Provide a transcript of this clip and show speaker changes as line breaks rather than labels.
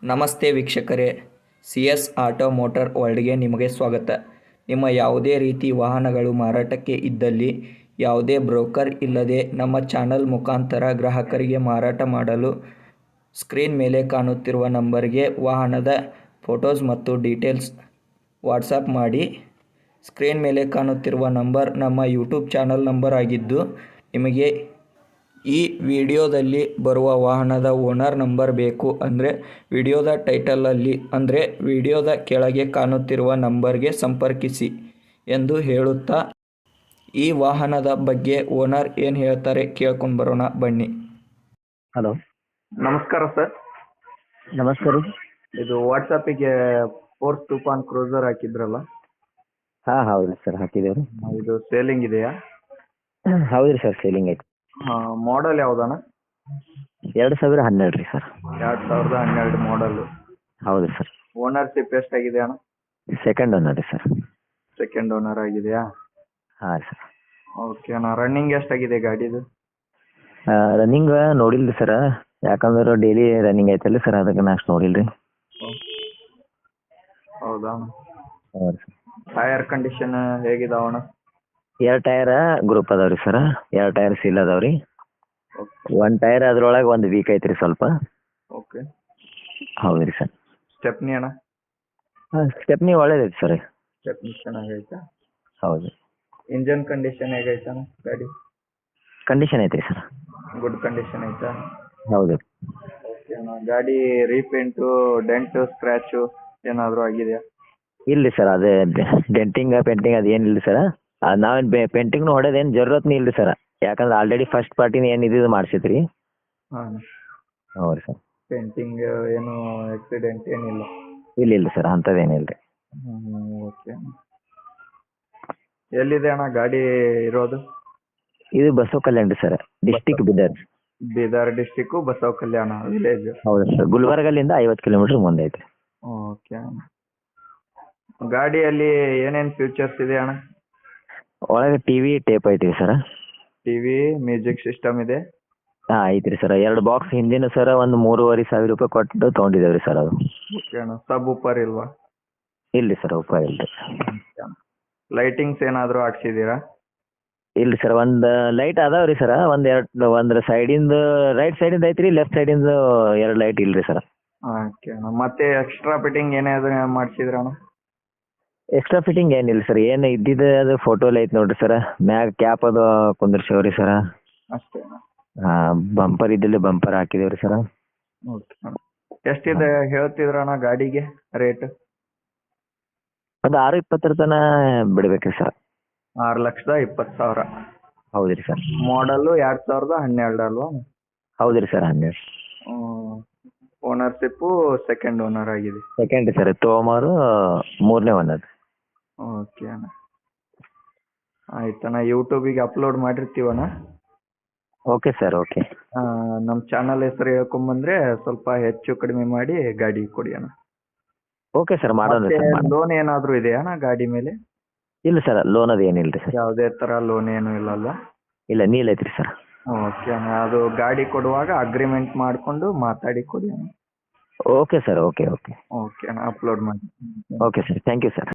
ನಮಸ್ತೆ ವೀಕ್ಷಕರೇ, C S auto motor ವರ್ಲ್ಡ್ಗೆ ನಿಮಗೆ ಸ್ವಾಗತ. ನಿಮ್ಮ ಯಾವುದೇ ರೀತಿ ವಾಹನಗಳು ಮಾರಾಟಕ್ಕೆ ಇದ್ದಲ್ಲಿ ಯಾವುದೇ ಬ್ರೋಕರ್ ಇಲ್ಲದೆ ನಮ್ಮ ಚಾನಲ್ ಮುಖಾಂತರ ಗ್ರಾಹಕರಿಗೆ ಮಾರಾಟ ಮಾಡಲು ಸ್ಕ್ರೀನ್ ಮೇಲೆ ಕಾಣುತ್ತಿರುವ ನಂಬರ್ಗೆ ವಾಹನದ ಫೋಟೋಸ್ ಮತ್ತು ಡೀಟೇಲ್ಸ್ ವಾಟ್ಸಪ್ ಮಾಡಿ. ಸ್ಕ್ರೀನ್ ಮೇಲೆ ಕಾಣುತ್ತಿರುವ ನಂಬರ್ ನಮ್ಮ ಯೂಟ್ಯೂಬ್ ಚಾನಲ್ ನಂಬರ್ ಆಗಿದ್ದು, ನಿಮಗೆ ಈ ವಿಡಿಯೋದಲ್ಲಿ ಬರುವ ವಾಹನದ ಓನರ್ ನಂಬರ್ ಬೇಕು ಅಂದರೆ ವಿಡಿಯೋದ ಟೈಟಲಲ್ಲಿ ಅಂದರೆ ವಿಡಿಯೋದ ಕೆಳಗೆ ಕಾಣುತ್ತಿರುವ ನಂಬರ್ಗೆ ಸಂಪರ್ಕಿಸಿ ಎಂದು ಹೇಳುತ್ತಾ, ಈ ವಾಹನದ ಬಗ್ಗೆ ಓನರ್ ಏನು ಹೇಳ್ತಾರೆ ಕೇಳ್ಕೊಂಡು ಬರೋಣ ಬನ್ನಿ.
ಹಲೋ,
ನಮಸ್ಕಾರ ಸರ್.
ನಮಸ್ಕಾರ ರೀ.
ಇದು ವಾಟ್ಸಪ್ಪಿಗೆ ಫೋರ್ಸ್ ತೂಫಾನ್ ಕ್ರೂಸರ್ ಹಾಕಿದ್ರಲ್ಲ,
ಹಾಂ ಹೌದು ಸರ್, ಹಾಕಿದ್ದೇವೆ
ಇದು ಸೇಲಿಂಗ್ ಇದೆಯಾ?
ಹೌದು ರೀ ಸರ್, ಸೇಲಿಂಗ್ ಐತಿ.
ಮಾಡಲ್ ಯಾವುದಣ್ಣ?
2012 ರೀ ಸರ್.
2012 ಮಾಡಲ್ಲು.
ಹೌದು ಸರ್.
ಓನರ್ಶಿಪ್ ಎಷ್ಟಾಗಿದೆ ಅಣ್ಣ?
ಸೆಕೆಂಡ್ ಓನರ್ ರೀ ಸರ್.
ಸೆಕೆಂಡ್ ಓನರ್ ಆಗಿದೆಯಾ?
ಹಾಂ ರೀ ಸರ್.
ಓಕೆ ಅಣ್ಣ. ರನ್ನಿಂಗ್ ಎಷ್ಟಾಗಿದೆ ಗಾಡಿದು?
ರನ್ನಿಂಗ್ ನೋಡಿಲ್ಲ ಸರ್, ಯಾಕಂದ್ರೆ ಡೈಲಿ ರನ್ನಿಂಗ್ ಐತಲ್ಲ ಸರ್, ಅದಕ್ಕೆ ನಾ ಅಷ್ಟು ನೋಡಿಲ್ಲ ರೀ.
ಹೌದಾ?
ಹೌದು ಸರ್.
ಟೈರ್ ಕಂಡೀಷನ್ ಹೇಗಿದಾವಣ್ಣ?
2 ಟೈರ್ ಗ್ರೂಪ್ ಅದಾವ ರೀ ಸರ್, 2 ಟೈರ್ ಸೀಲ್ ಅದಾವ ರೀ. 1 ಟೈರ್ ಅದ್ರೊಳಗೆ ಒಂದು ವೀಕ್ ಐತ್ರಿ ಸ್ವಲ್ಪ.
ಓಕೆ.
ಹೌದು ರೀ ಸರ್.
ಸ್ಟೆಪ್ನಿ ಅಣ್ಣ?
ಸ್ಟೆಪ್ನಿ ಒಳ್ಳೇದೈತಿ ಸರ್.
ಸ್ಟೆಪ್ನಿ ಚೆನ್ನಾಗೈತಾ?
ಹೌದು.
ಇಂಜನ್ ಕಂಡೀಷನ್ ಹೇಗೈತಣ್ಣ ಗಾಡಿ?
ಕಂಡೀಷನ್ ಐತ್ರಿ ಸರ್.
ಗುಡ್ ಕಂಡೀಷನ್ ಐತಾ?
ಹೌದು.
ಓಕೆ ಅಣ್ಣ. ಗಾಡಿ ರೀಪೇಂಟು, ಡೆಂಟು, ಸ್ಕ್ರ್ಯಾಚು ಏನಾದರೂ ಆಗಿದೆಯಾ?
ಇಲ್ಲ ಸರ್, ಅದೇ ಡೆಂಟಿಂಗ್ ಪೇಂಟಿಂಗ್ ಅದು ಏನಿಲ್ಲ ಸರ್. ನಾವೇನು ಪೇಂಟಿಂಗ್ನು ಹೊಡೆದೇನು ಜರೂರತ್ನು ಇಲ್ಲ ಸರ್, ಯಾಕಂದ್ರೆ ಆಲ್ರೆಡಿ ಫಸ್ಟ್ ಪಾರ್ಟಿನ ಏನು ಇದು ಮಾಡಿಸಿದ್ರಿ.
ಹಾಂ.
ಹೌದು ಸರ್.
ಪೇಂಟಿಂಗ್ ಏನು ಆಕ್ಸಿಡೆಂಟ್ ಏನಿಲ್ಲ?
ಇಲ್ಲ ಸರ್, ಅಂಥದ್ದೇನಿಲ್ಲ ರೀ.
ಓಕೆ. ಎಲ್ಲಿದೆ ಅಣ್ಣ ಗಾಡಿ ಇರೋದು?
ಇದು ಬಸವ ಕಲ್ಯಾಣ ರೀ sir, district Bidar.
Bidar district, Basava Kalyana village.
ಹೌದು ಸರ್, ಗುಲ್ಬರ್ಗಲ್ಲಿಂದ 50 ಕಿಲೋಮೀಟ್ರ್ ಮುಂದೆ ಐತೆ.
ಓಕೆ. ಗಾಡಿಯಲ್ಲಿ ಏನೇನು ಫ್ಯೂಚರ್ಸ್ ಇದೆ ಅಣ್ಣ?
ಒಳಗೆ ಟಿವಿ ಟೇಪ್ ಐತಿ ಸರ್.
ಟಿವಿ, ಮ್ಯೂಸಿಕ್ ಸಿಸ್ಟಮ್ ಇದೆ?
ಹಾಂ ಐತ್ರಿ ಸರ್. 2 ಬಾಕ್ಸ್ ಹಿಂದಿನ ಸರ್ ಒಂದು 3,500 ರೂಪಾಯಿ ಕೊಟ್ಟು ತೊಗೊಂಡಿದ್ದೇವೆ ರೀ ಸರ್ ಅದು.
ಓಕೆ ಅಣ್ಣ. ಸಬ್ ಉಪ್ಪರ್ ಇಲ್ವಾ?
ಇಲ್ಲ ಸರ್, ಉಪಾಯ ಇಲ್ಲ ರೀ.
ಲೈಟಿಂಗ್ಸ್ ಏನಾದರೂ ಹಾಕ್ಸಿದ್ದೀರಾ?
ಇಲ್ಲ ಸರ್, ಒಂದು ಲೈಟ್ ಅದಾವ ರೀ ಸರ್, ಒಂದು ಸೈಡಿಂದ ರೈಟ್ ಸೈಡಿಂದ ಐತ್ರಿ, ಲೆಫ್ಟ್ ಸೈಡಿಂದ 2 ಲೈಟ್ ಇಲ್ಲ ರೀ ಸರ್.
ಓಕೆ ಅಣ್ಣ. ಮತ್ತೆ ಎಕ್ಸ್ಟ್ರಾ ಫಿಟ್ಟಿಂಗ್ ಏನಾದರೂ ಮಾಡಿಸಿದ್ರ ಅಣ್ಣ?
ಎಕ್ಸ್ಟ್ರಾ ಫಿಟ್ಟಿಂಗ್ ಏನಿಲ್ಲ ಸರ್, ಏನು ಇದ್ದಿದ್ದು ಅದು ಫೋಟೋಲಿ ಐತೆ ನೋಡಿರಿ ಸರ್. ಮ್ಯಾಗ ಕ್ಯಾಪ್ ಅದು ಕುಂದಿರ್ಸೇವ್ರಿ ಸರ್.
ಅಷ್ಟೇ ಅಣ್ಣ?
ಹಾಂ, ಬಂಪರ್ ಇದ್ದಿಲ್ಲ ಬಂಪರ್ ಹಾಕಿದೇವ್ರಿ ಸರ್.
ಓಕೆ ಅಣ್ಣ. ಎಷ್ಟಿದೆ ಹೇಳ್ತಿದ್ರಣ್ಣ ಗಾಡಿಗೆ ರೇಟ್?
ಒಂದು 6,20 ತನಕ ಬಿಡ್ಬೇಕ್ರಿ ಸರ್.
6,20,000?
ಹೌದು ರೀ ಸರ್.
ಮಾಡಲ್ಲು 2012 ಅಲ್ವಾ?
ಹೌದು ರೀ ಸರ್, 12.
ಓನರ್ಶಿಪ್ಪು ಸೆಕೆಂಡ್ ಓನರ್ ಆಗಿದೆ?
ಸೆಕೆಂಡ್ ಸರ್, ತೋಮಾರು 3ನೇ ಓನರ್.
ಓಕೆ ಅಣ್ಣ. ಆಯ್ತಣ್ಣ. ಯೂಟ್ಯೂಬಿಗೆ ಅಪ್ಲೋಡ್ ಮಾಡಿರ್ತೀವಣ್ಣ.
Okay sir, okay.
ನಮ್ಮ ಚಾನಲ್ ಹೆಸರು ಹೇಳ್ಕೊಂಬಂದ್ರೆ ಸ್ವಲ್ಪ ಹೆಚ್ಚು ಕಡಿಮೆ ಮಾಡಿ ಗಾಡಿ ಕೊಡಿ ಅಣ್ಣ.
ಓಕೆ ಸರ್, ಮಾಡೋಣ ರೀ ಸರ್.
ಲೋನ್ ಏನಾದರೂ ಇದೆಯಾ ಅಣ್ಣ ಗಾಡಿ ಮೇಲೆ?
ಇಲ್ಲ ಸರ್, ಲೋನ್ ಅದು ಏನಿಲ್ಲ ರೀ ಸರ್.
ಯಾವುದೇ ಥರ ಲೋನ್ ಏನು ಇಲ್ಲಲ್ಲ?
ಇಲ್ಲ, ನೀಲ್ ಐತ್ರಿ ಸರ್.
ಓಕೆ ಅಣ್ಣ. ಅದು ಗಾಡಿ ಕೊಡುವಾಗ ಅಗ್ರಿಮೆಂಟ್ ಮಾಡಿಕೊಂಡು ಮಾತಾಡಿ ಕೊಡಿ ಅಣ್ಣ.
Okay sir, okay okay.
Okay ಅಣ್ಣ. ಅಪ್ಲೋಡ್ ಮಾಡಿ.
Okay sir, thank you sir.